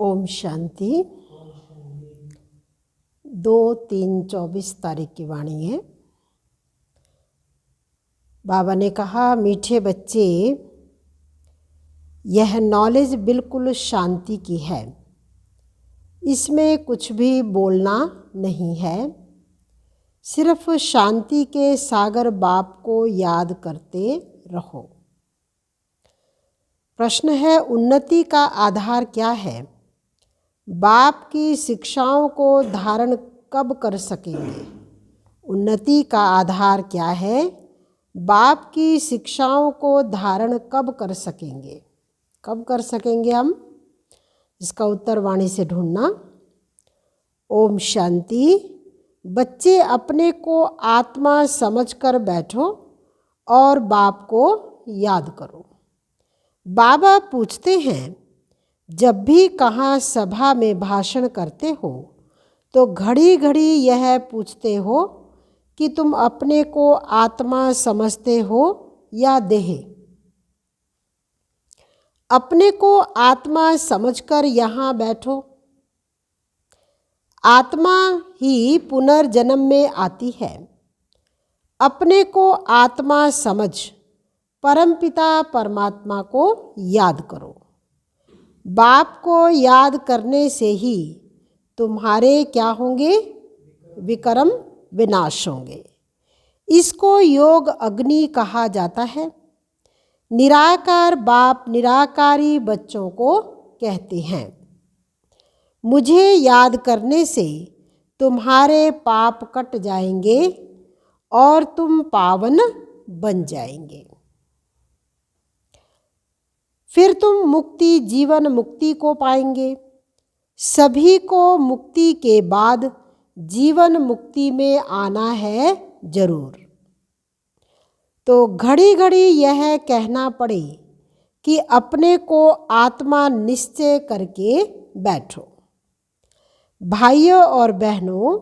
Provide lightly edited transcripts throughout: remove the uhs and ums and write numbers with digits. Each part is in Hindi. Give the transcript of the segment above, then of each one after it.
ओम शांति। 2-3-24 तारीख की वाणी है। बाबा ने कहा, मीठे बच्चे, यह नॉलेज बिल्कुल शांति की है। इसमें कुछ भी बोलना नहीं है। सिर्फ शांति के सागर बाप को याद करते रहो। प्रश्न है, उन्नति का आधार क्या है? बाप की शिक्षाओं को धारण कब कर सकेंगे? उन्नति का आधार क्या है? बाप की शिक्षाओं को धारण कब कर सकेंगे? कब कर सकेंगे हम? इसका उत्तर वाणी से ढूंढना। ओम शांति। बच्चे, अपने को आत्मा समझकर बैठो और बाप को याद करो। बाबा पूछते हैं, जब भी कहाँ सभा में भाषण करते हो तो घड़ी घड़ी यह पूछते हो कि तुम अपने को आत्मा समझते हो या देह? अपने को आत्मा समझकर यहाँ बैठो। आत्मा ही पुनर्जन्म में आती है। अपने को आत्मा समझ परमपिता परमात्मा को याद करो। बाप को याद करने से ही तुम्हारे क्या होंगे? विकर्म विनाश होंगे। इसको योग अग्नि कहा जाता है। निराकार बाप निराकारी बच्चों को कहते हैं, मुझे याद करने से तुम्हारे पाप कट जाएंगे और तुम पावन बन जाएंगे। फिर तुम मुक्ति, जीवन मुक्ति को पाएंगे। सभी को मुक्ति के बाद जीवन मुक्ति में आना है जरूर। तो घड़ी घड़ी यह कहना पड़े कि अपने को आत्मा निश्चय करके बैठो। भाइयों और बहनों,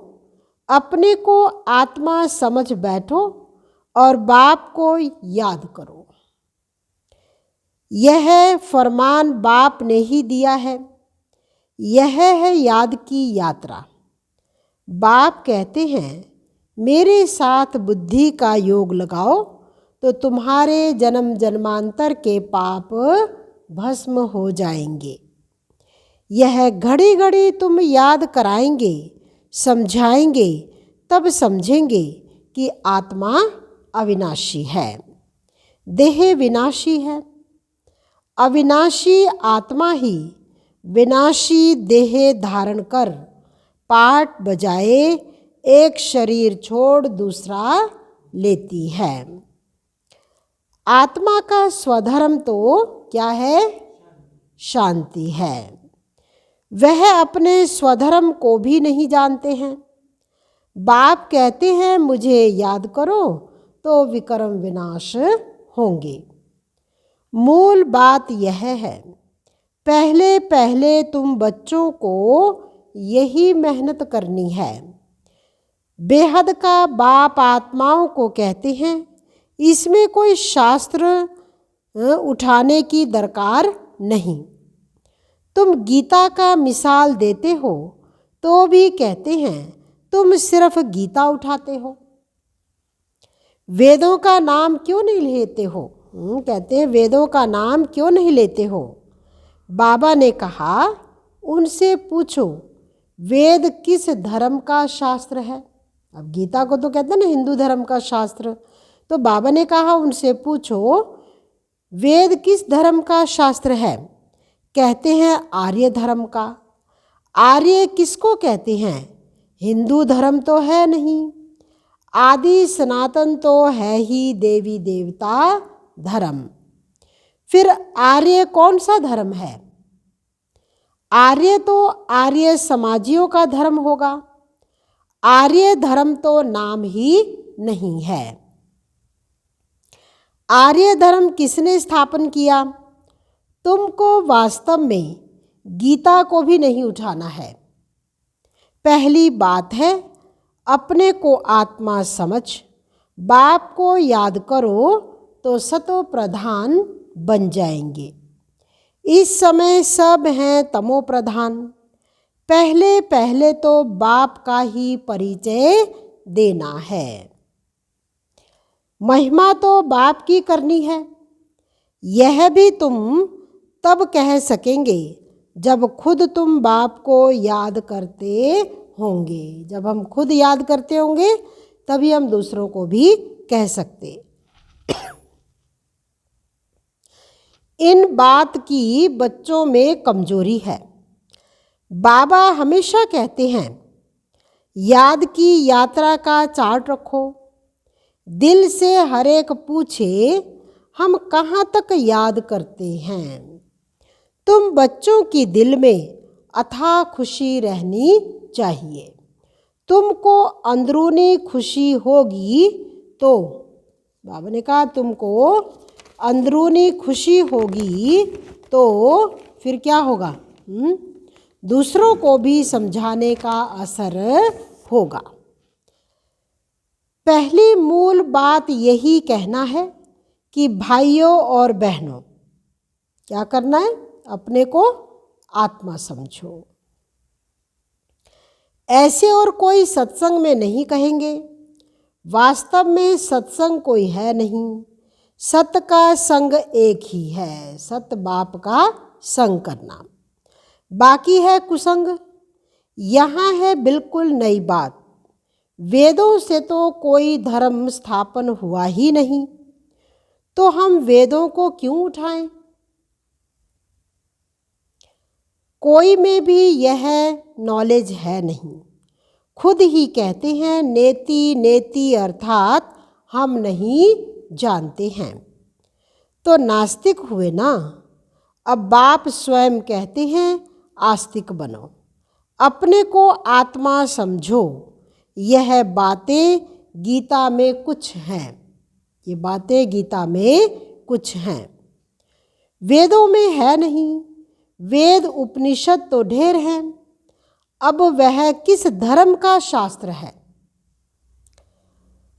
अपने को आत्मा समझ बैठो और बाप को याद करो। यह फरमान बाप ने ही दिया है। यह है याद की यात्रा। बाप कहते हैं, मेरे साथ बुद्धि का योग लगाओ तो तुम्हारे जन्म जन्मांतर के पाप भस्म हो जाएंगे। यह घड़ी घड़ी तुम याद कराएंगे, समझाएंगे, तब समझेंगे कि आत्मा अविनाशी है, देह विनाशी है। अविनाशी आत्मा ही विनाशी देह धारण कर पाठ बजाए एक शरीर छोड़ दूसरा लेती है। आत्मा का स्वधर्म तो क्या है? शांति है। वह अपने स्वधर्म को भी नहीं जानते हैं। बाप कहते हैं, मुझे याद करो तो विकर्म विनाश होंगे। मूल बात यह है, पहले पहले तुम बच्चों को यही मेहनत करनी है। बेहद का बाप आत्माओं को कहते हैं, इसमें कोई शास्त्र उठाने की दरकार नहीं। तुम गीता का मिसाल देते हो तो भी कहते हैं, तुम सिर्फ गीता उठाते हो। वेदों का नाम क्यों नहीं लेते हो? कहते हैं, वेदों का नाम क्यों नहीं लेते हो? बाबा ने कहा, उनसे पूछो वेद किस धर्म का शास्त्र है। अब गीता को तो कहते हैं ना हिंदू धर्म का शास्त्र। तो बाबा ने कहा, उनसे पूछो वेद किस धर्म का शास्त्र है। कहते हैं, आर्य धर्म का। आर्य किसको कहते हैं? हिंदू धर्म तो है नहीं। आदि सनातन तो है ही देवी देवता धर्म। फिर आर्य कौन सा धर्म है? आर्य तो आर्य समाजियों का धर्म होगा। आर्य धर्म तो नाम ही नहीं है। आर्य धर्म किसने स्थापन किया? तुमको वास्तव में गीता को भी नहीं उठाना है। पहली बात है, अपने को आत्मा समझ बाप को याद करो तो सतो प्रधान बन जाएंगे। इस समय सब हैं तमो प्रधान। पहले पहले तो बाप का ही परिचय देना है। महिमा तो बाप की करनी है। यह भी तुम तब कह सकेंगे जब खुद तुम बाप को याद करते होंगे। जब हम खुद याद करते होंगे तभी हम दूसरों को भी कह सकते। इन बात की बच्चों में कमजोरी है। बाबा हमेशा कहते हैं, याद की यात्रा का चार्ट रखो। दिल से हर एक पूछे, हम कहाँ तक याद करते हैं। तुम बच्चों की दिल में अथाह खुशी रहनी चाहिए। तुमको अंदरूनी खुशी होगी तो, बाबा ने कहा, तुमको अंदरूनी खुशी होगी तो फिर क्या होगा? दूसरों को भी समझाने का असर होगा। पहली मूल बात यही कहना है कि भाइयों और बहनों, क्या करना है? अपने को आत्मा समझो। ऐसे और कोई सत्संग में नहीं कहेंगे। वास्तव में सत्संग कोई है नहीं। सत का संग एक ही है, सत बाप का संग करना। बाकी है कुसंग। यहाँ है बिल्कुल नई बात। वेदों से तो कोई धर्म स्थापन हुआ ही नहीं, तो हम वेदों को क्यों उठाएं? कोई में भी यह नॉलेज है नहीं। खुद ही कहते हैं, नेति नेति, अर्थात हम नहीं जानते हैं। तो नास्तिक हुए ना। अब बाप स्वयं कहते हैं, आस्तिक बनो, अपने को आत्मा समझो। यह बातें गीता में कुछ हैं। ये बातें गीता में कुछ हैं, वेदों में है नहीं। वेद उपनिषद तो ढेर हैं। अब वह किस धर्म का शास्त्र है?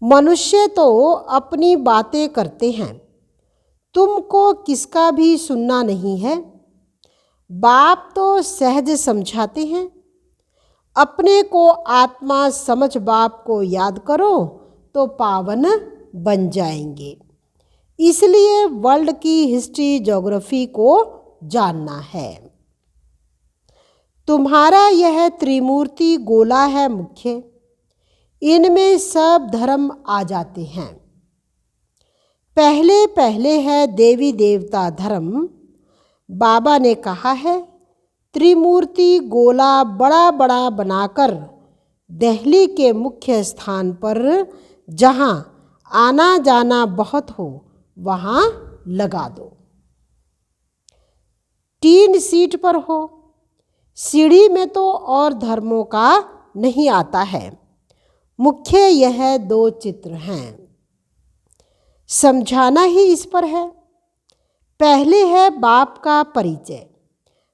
मनुष्य तो अपनी बातें करते हैं, तुमको किसका भी सुनना नहीं है। बाप तो सहज समझाते हैं। अपने को आत्मा समझ बाप को याद करो तो पावन बन जाएंगे। इसलिए वर्ल्ड की हिस्ट्री ज्योग्राफी को जानना है। तुम्हारा यह त्रिमूर्ति गोला है मुख्य। इनमें सब धर्म आ जाते हैं। पहले पहले है देवी देवता धर्म। बाबा ने कहा है, त्रिमूर्ति गोला बड़ा बड़ा बनाकर दिल्ली के मुख्य स्थान पर, जहाँ आना जाना बहुत हो, वहाँ लगा दो। 3 सीट पर हो। सीढ़ी में तो और धर्मों का नहीं आता है। मुख्य यह 2 चित्र हैं। समझाना ही इस पर है। पहले है बाप का परिचय।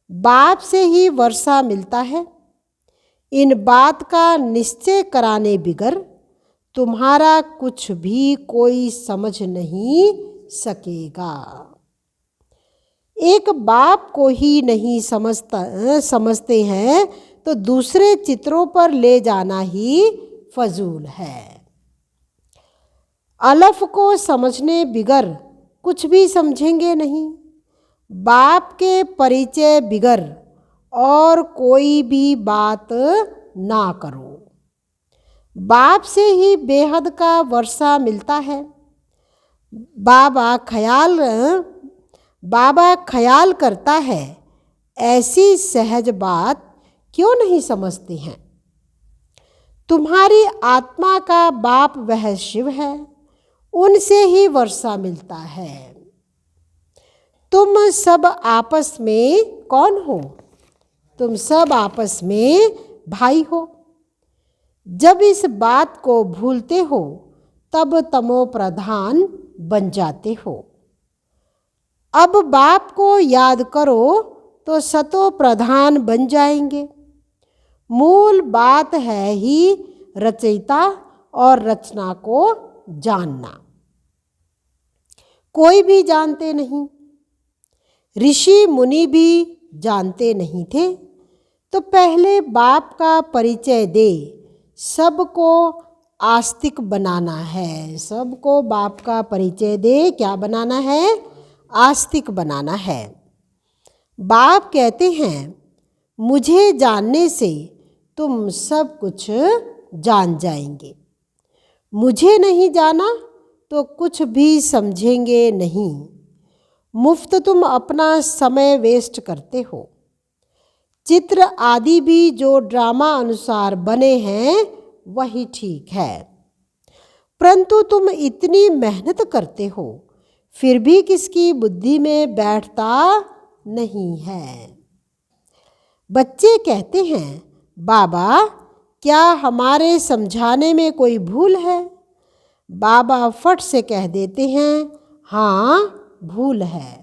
बाप से ही वर्षा मिलता है। इन बात का निश्चय कराने बिगर तुम्हारा कुछ भी कोई समझ नहीं सकेगा। एक बाप को ही नहीं समझते हैं तो दूसरे चित्रों पर ले जाना ही फजूल है। अलफ को समझने बिगर कुछ भी समझेंगे नहीं। बाप के परिचय बिगर और कोई भी बात ना करो। बाप से ही बेहद का वर्षा मिलता है। बाबा ख्याल करता है, ऐसी सहज बात क्यों नहीं समझते हैं। तुम्हारी आत्मा का बाप वह शिव है, उनसे ही वर्षा मिलता है। तुम सब आपस में कौन हो? तुम सब आपस में भाई हो। जब इस बात को भूलते हो तब तमो प्रधान बन जाते हो। अब बाप को याद करो तो सतो प्रधान बन जाएंगे। मूल बात है ही रचयिता और रचना को जानना। कोई भी जानते नहीं। ऋषि मुनि भी जानते नहीं थे, तो पहले बाप का परिचय दे। सबको आस्तिक बनाना है, सबको बाप का परिचय दे। क्या बनाना है? आस्तिक बनाना है। बाप कहते हैं मुझे जानने से तुम सब कुछ जान जाएंगे, मुझे नहीं जाना तो कुछ भी समझेंगे नहीं। मुफ्त तुम अपना समय वेस्ट करते हो। चित्र आदि भी जो ड्रामा अनुसार बने हैं वही ठीक है, परंतु तुम इतनी मेहनत करते हो फिर भी किसकी बुद्धि में बैठता नहीं है। बच्चे कहते हैं बाबा क्या हमारे समझाने में कोई भूल है? बाबा फट से कह देते हैं हाँ भूल है,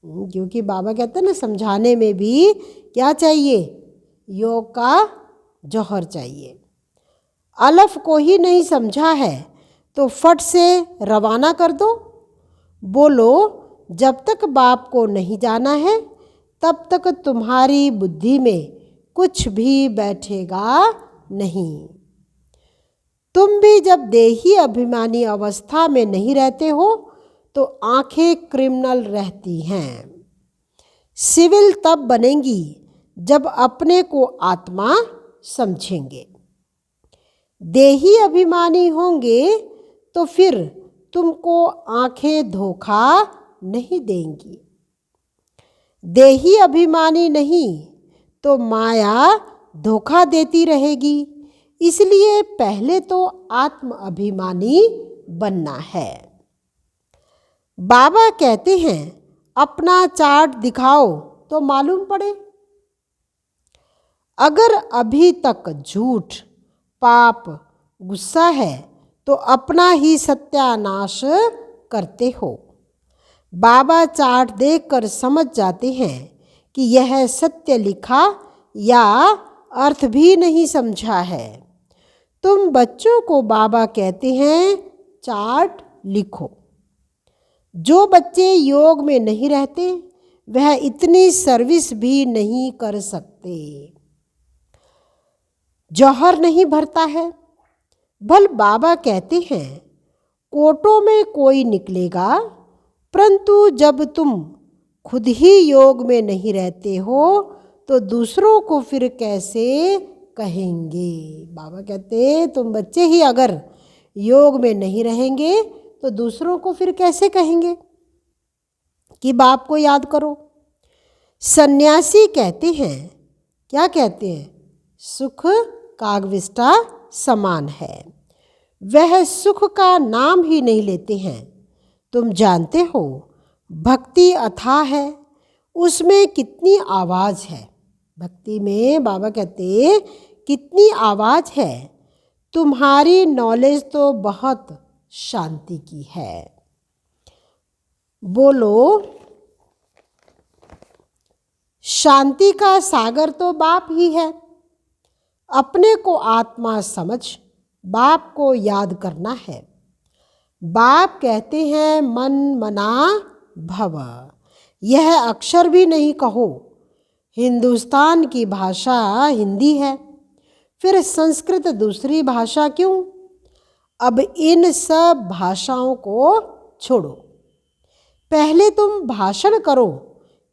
क्योंकि बाबा कहते हैं ना समझाने में भी क्या चाहिए? योग का जौहर चाहिए। अलफ को ही नहीं समझा है तो फट से रवाना कर दो। बोलो जब तक बाप को नहीं जाना है तब तक तुम्हारी बुद्धि में कुछ भी बैठेगा नहीं। तुम भी जब देही अभिमानी अवस्था में नहीं रहते हो तो आंखें क्रिमिनल रहती हैं। सिविल तब बनेंगी जब अपने को आत्मा समझेंगे। देही अभिमानी होंगे तो फिर तुमको आंखें धोखा नहीं देंगी। देही अभिमानी नहीं तो माया धोखा देती रहेगी। इसलिए पहले तो आत्म अभिमानी बनना है। बाबा कहते हैं अपना चार्ट दिखाओ तो मालूम पड़े। अगर अभी तक झूठ, पाप, गुस्सा है तो अपना ही सत्यानाश करते हो। बाबा चार्ट देखकर समझ जाते हैं कि यह सत्य लिखा या अर्थ भी नहीं समझा है। तुम बच्चों को बाबा कहते हैं चार्ट लिखो। जो बच्चे योग में नहीं रहते वह इतनी सर्विस भी नहीं कर सकते। जौहर नहीं भरता है। भल बाबा कहते हैं कोटों में कोई निकलेगा, परंतु जब तुम खुद ही योग में नहीं रहते हो तो दूसरों को फिर कैसे कहेंगे? बाबा कहते तुम बच्चे ही अगर योग में नहीं रहेंगे तो दूसरों को फिर कैसे कहेंगे कि बाप को याद करो। सन्यासी कहते हैं, क्या कहते हैं? सुख कागविष्टा समान है। वह सुख का नाम ही नहीं लेते हैं। तुम जानते हो भक्ति अथाह है, उसमें कितनी आवाज़ है। भक्ति में बाबा कहते कितनी आवाज़ है। तुम्हारी नॉलेज तो बहुत शांति की है। बोलो शांति का सागर तो बाप ही है। अपने को आत्मा समझ बाप को याद करना है। बाप कहते हैं मन मना भव। यह अक्षर भी नहीं कहो। हिंदुस्तान की भाषा हिंदी है, फिर संस्कृत दूसरी भाषा क्यों? अब इन सब भाषाओं को छोड़ो। पहले तुम भाषण करो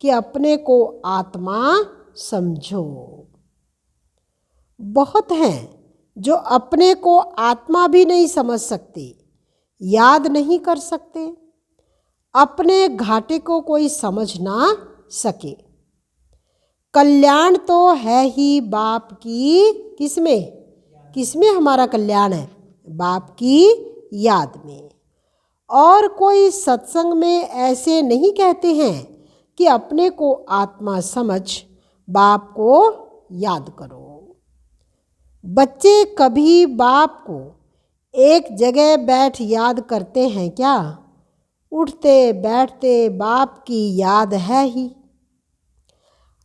कि अपने को आत्मा समझो। बहुत हैं जो अपने को आत्मा भी नहीं समझ सकते, याद नहीं कर सकते। अपने घाटे को कोई समझ ना सके। कल्याण तो है ही बाप की किसमें हमारा कल्याण है? बाप की याद में। और कोई सत्संग में ऐसे नहीं कहते हैं कि अपने को आत्मा समझ बाप को याद करो। बच्चे कभी बाप को एक जगह बैठ याद करते हैं क्या? उठते बैठते बाप की याद है ही।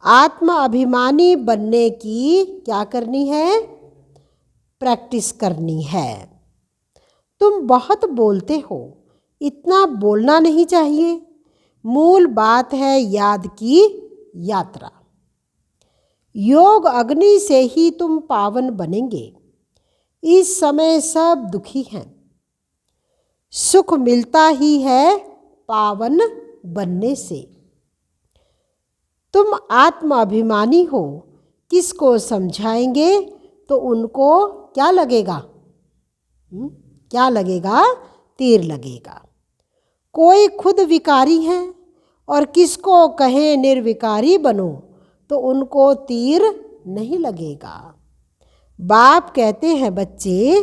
आत्म अभिमानी बनने की क्या करनी है? प्रैक्टिस करनी है। तुम बहुत बोलते हो, इतना बोलना नहीं चाहिए। मूल बात है याद की यात्रा। योग अग्नि से ही तुम पावन बनेंगे। इस समय सब दुखी हैं। सुख मिलता ही है पावन बनने से। तुम आत्माभिमानी हो, किसको समझाएंगे तो उनको क्या लगेगा? क्या लगेगा? तीर लगेगा। कोई खुद विकारी है और किसको कहे निर्विकारी बनो तो उनको तीर नहीं लगेगा। बाप कहते हैं बच्चे,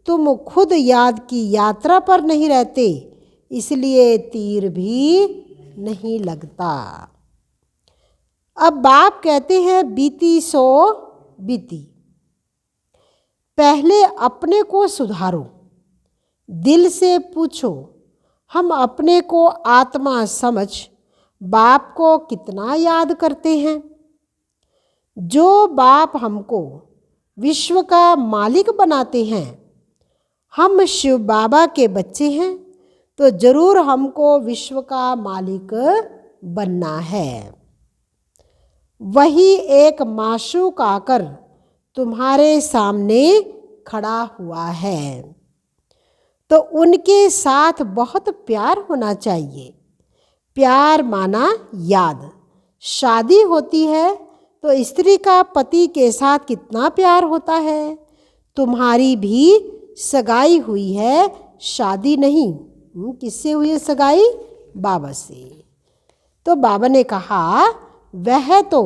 तुम खुद याद की यात्रा पर नहीं रहते, इसलिए तीर भी नहीं लगता। अब बाप कहते हैं बीती सो बीती। पहले अपने को सुधारो, दिल से पूछो हम अपने को आत्मा समझ बाप को कितना याद करते हैं। जो बाप हमको विश्व का मालिक बनाते हैं, हम शिव बाबा के बच्चे हैं, तो जरूर हमको विश्व का मालिक बनना है। वही एक माशूक आकर तुम्हारे सामने खड़ा हुआ है, तो उनके साथ बहुत प्यार होना चाहिए। प्यार माना याद। शादी होती है तो स्त्री का पति के साथ कितना प्यार होता है। तुम्हारी भी सगाई हुई है, शादी नहीं। किससे हुई है सगाई? बाबा से। तो बाबा ने कहा वह तो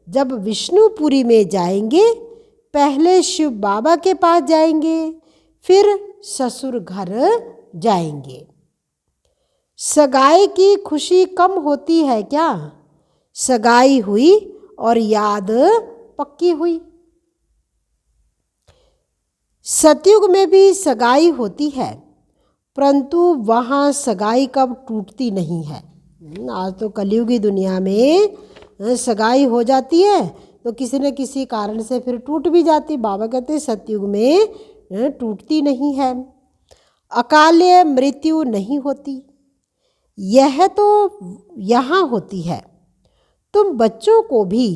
जब विष्णुपुरी में जाएंगे, पहले शिव बाबा के पास जाएंगे, फिर ससुर घर जाएंगे। सगाई की खुशी कम होती है क्या? सगाई हुई और याद पक्की हुई। सतयुग में भी सगाई होती है, परंतु वहाँ सगाई कब टूटती नहीं है। आज तो कलयुगी दुनिया में सगाई हो जाती है तो किसी न किसी कारण से फिर टूट भी जाती। बाबा कहते हैं सतयुग में टूटती नहीं है। अकाले मृत्यु नहीं होती, यह तो यहाँ होती है। तुम बच्चों को भी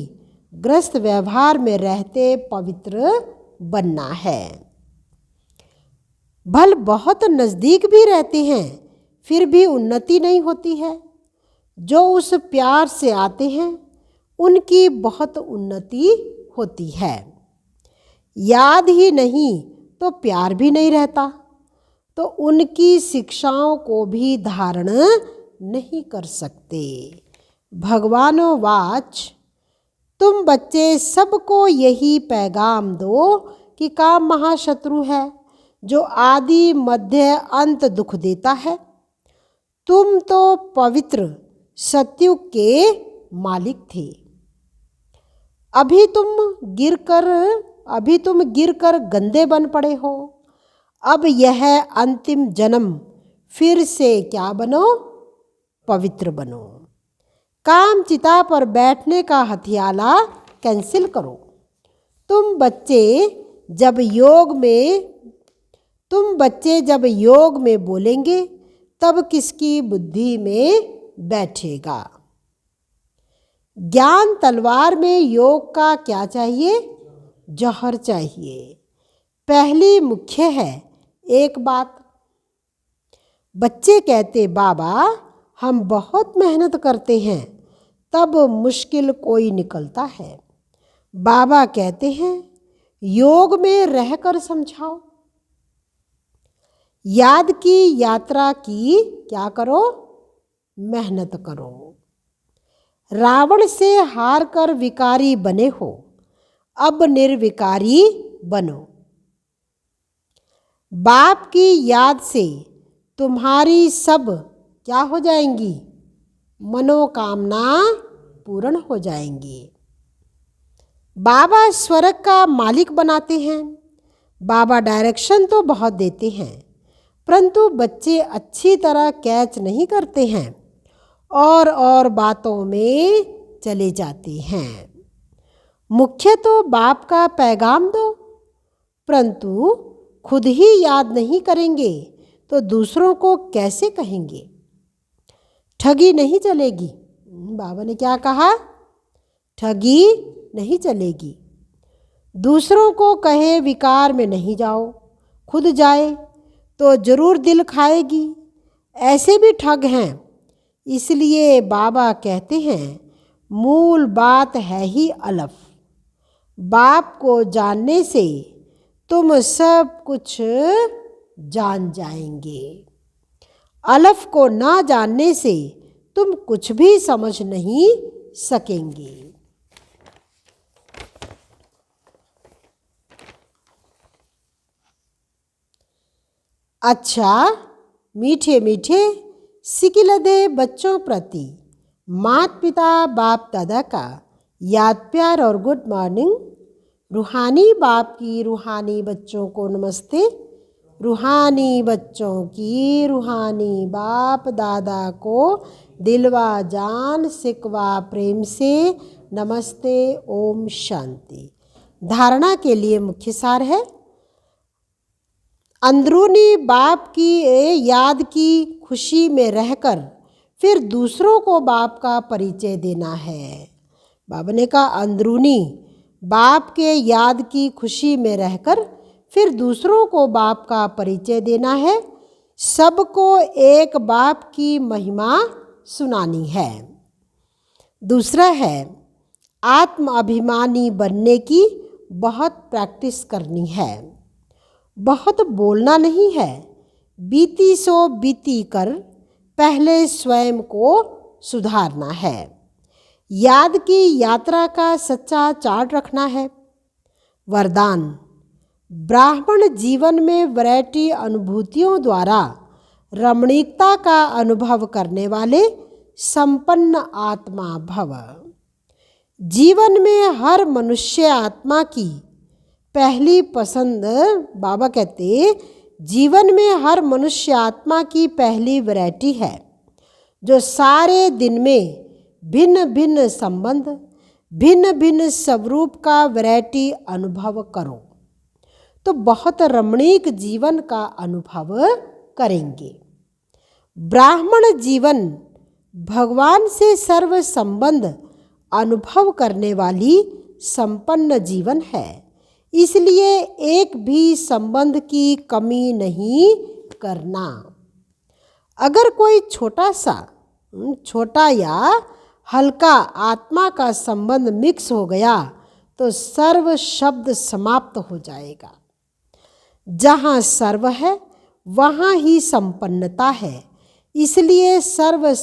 गृहस्थ व्यवहार में रहते पवित्र बनना है। भल बहुत नज़दीक भी रहते हैं, फिर भी उन्नति नहीं होती है। जो उस प्यार से आते हैं उनकी बहुत उन्नति होती है। याद ही नहीं तो प्यार भी नहीं रहता, तो उनकी शिक्षाओं को भी धारण नहीं कर सकते। भगवानो वाच, तुम बच्चे सबको यही पैगाम दो कि काम महाशत्रु है जो आदि मध्य अंत दुख देता है। तुम तो पवित्र सतयुग के मालिक थे, अभी तुम गिरकर गंदे बन पड़े हो। अब यह अंतिम जन्म फिर से क्या बनो? पवित्र बनो। काम चिता पर बैठने का हथियाला कैंसिल करो। तुम बच्चे जब योग में बोलेंगे तब किसकी बुद्धि में बैठेगा। ज्ञान तलवार में योग का क्या चाहिए? जौहर चाहिए। पहली मुख्य है एक बात। बच्चे कहते बाबा हम बहुत मेहनत करते हैं तब मुश्किल कोई निकलता है। बाबा कहते हैं योग में रहकर समझाओ। याद की यात्रा की क्या करो? मेहनत करो। रावण से हार कर विकारी बने हो, अब निर्विकारी बनो। बाप की याद से तुम्हारी सब क्या हो जाएंगी? मनोकामना पूर्ण हो जाएंगी। बाबा स्वर्ग का मालिक बनाते हैं। बाबा डायरेक्शन तो बहुत देते हैं, परंतु बच्चे अच्छी तरह कैच नहीं करते हैं और बातों में चले जाते हैं। मुख्य तो बाप का पैगाम दो, परंतु खुद ही याद नहीं करेंगे तो दूसरों को कैसे कहेंगे। ठगी नहीं चलेगी। बाबा ने क्या कहा? ठगी नहीं चलेगी। दूसरों को कहे विकार में नहीं जाओ, खुद जाए तो जरूर दिल खाएगी, ऐसे भी ठग हैं। इसलिए बाबा कहते हैं मूल बात है ही अलफ। बाप को जानने से तुम सब कुछ जान जाएंगे। अलफ को ना जानने से तुम कुछ भी समझ नहीं सकेंगे। अच्छा मीठे मीठे सिकिलदे बच्चों प्रति माता पिता बाप दादा का याद प्यार और गुड मॉर्निंग। रूहानी बाप की रूहानी बच्चों को नमस्ते। रूहानी बच्चों की रूहानी बाप दादा को दिलवा जान सिकवा प्रेम से नमस्ते। ओम शांति। धारणा के लिए मुख्य सार है, अंदरूनी बाप की याद की खुशी में रहकर फिर दूसरों को बाप का परिचय देना है। बाबा ने कहा अंदरूनी बाप के याद की खुशी में रहकर फिर दूसरों को बाप का परिचय देना है। सबको एक बाप की महिमा सुनानी है। दूसरा है आत्म अभिमानी बनने की बहुत प्रैक्टिस करनी है। बहुत बोलना नहीं है, बीती सो बीती कर पहले स्वयं को सुधारना है। याद की यात्रा का सच्चा चार्ट रखना है। वरदान, ब्राह्मण जीवन में वैरायटी अनुभूतियों द्वारा रमणीकता का अनुभव करने वाले संपन्न आत्मा भव। जीवन में हर मनुष्य आत्मा की पहली पसंद, बाबा कहते जीवन में हर मनुष्य आत्मा की पहली वैरायटी है जो सारे दिन में भिन्न भिन्न संबंध, भिन्न भिन्न स्वरूप का वैरायटी अनुभव करो तो बहुत रमणीक जीवन का अनुभव करेंगे। ब्राह्मण जीवन भगवान से सर्व संबंध अनुभव करने वाली संपन्न जीवन है, इसलिए एक भी संबंध की कमी नहीं करना। अगर कोई छोटा या हल्का आत्मा का संबंध मिक्स हो गया तो सर्व शब्द समाप्त हो जाएगा। जहाँ सर्व है वहाँ ही संपन्नता है, इसलिए सर्व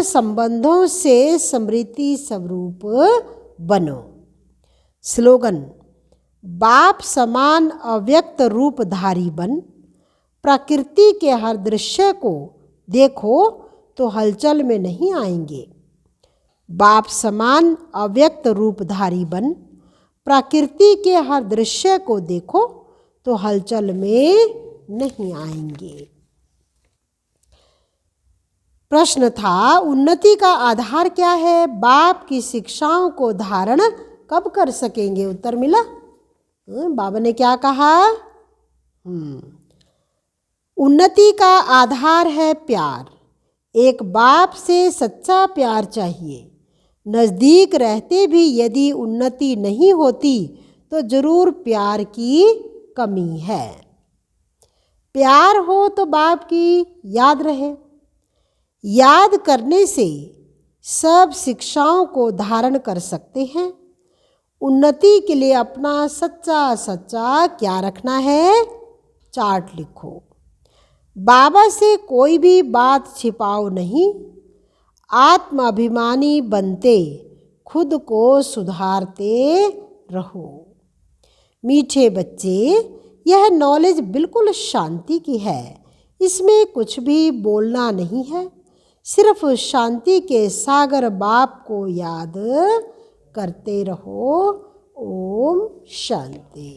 संबंधों से स्मृति स्वरूप बनो। स्लोगन, बाप समान अव्यक्त रूपधारी बन। प्रकृति के हर दृश्य को देखो तो हलचल में नहीं आएंगे। बाप समान अव्यक्त रूपधारी बन। प्रकृति के हर दृश्य को देखो तो हलचल में नहीं आएंगे। प्रश्न था उन्नति का आधार क्या है? बाप की शिक्षाओं को धारण कब कर सकेंगे? उत्तर मिला। बाबा ने क्या कहा? उन्नति का आधार है प्यार। एक बाप से सच्चा प्यार चाहिए। नज़दीक रहते भी यदि उन्नति नहीं होती तो जरूर प्यार की कमी है। प्यार हो तो बाप की याद रहे। याद करने से सब शिक्षाओं को धारण कर सकते हैं। उन्नति के लिए अपना सच्चा क्या रखना है? चार्ट लिखो। बाबा से कोई भी बात छिपाओ नहीं। आत्म अभिमानी बनते खुद को सुधारते रहो। मीठे बच्चे, यह नॉलेज बिल्कुल शांति की है। इसमें कुछ भी बोलना नहीं है, सिर्फ शांति के सागर बाप को याद करते रहो। ओम शांति।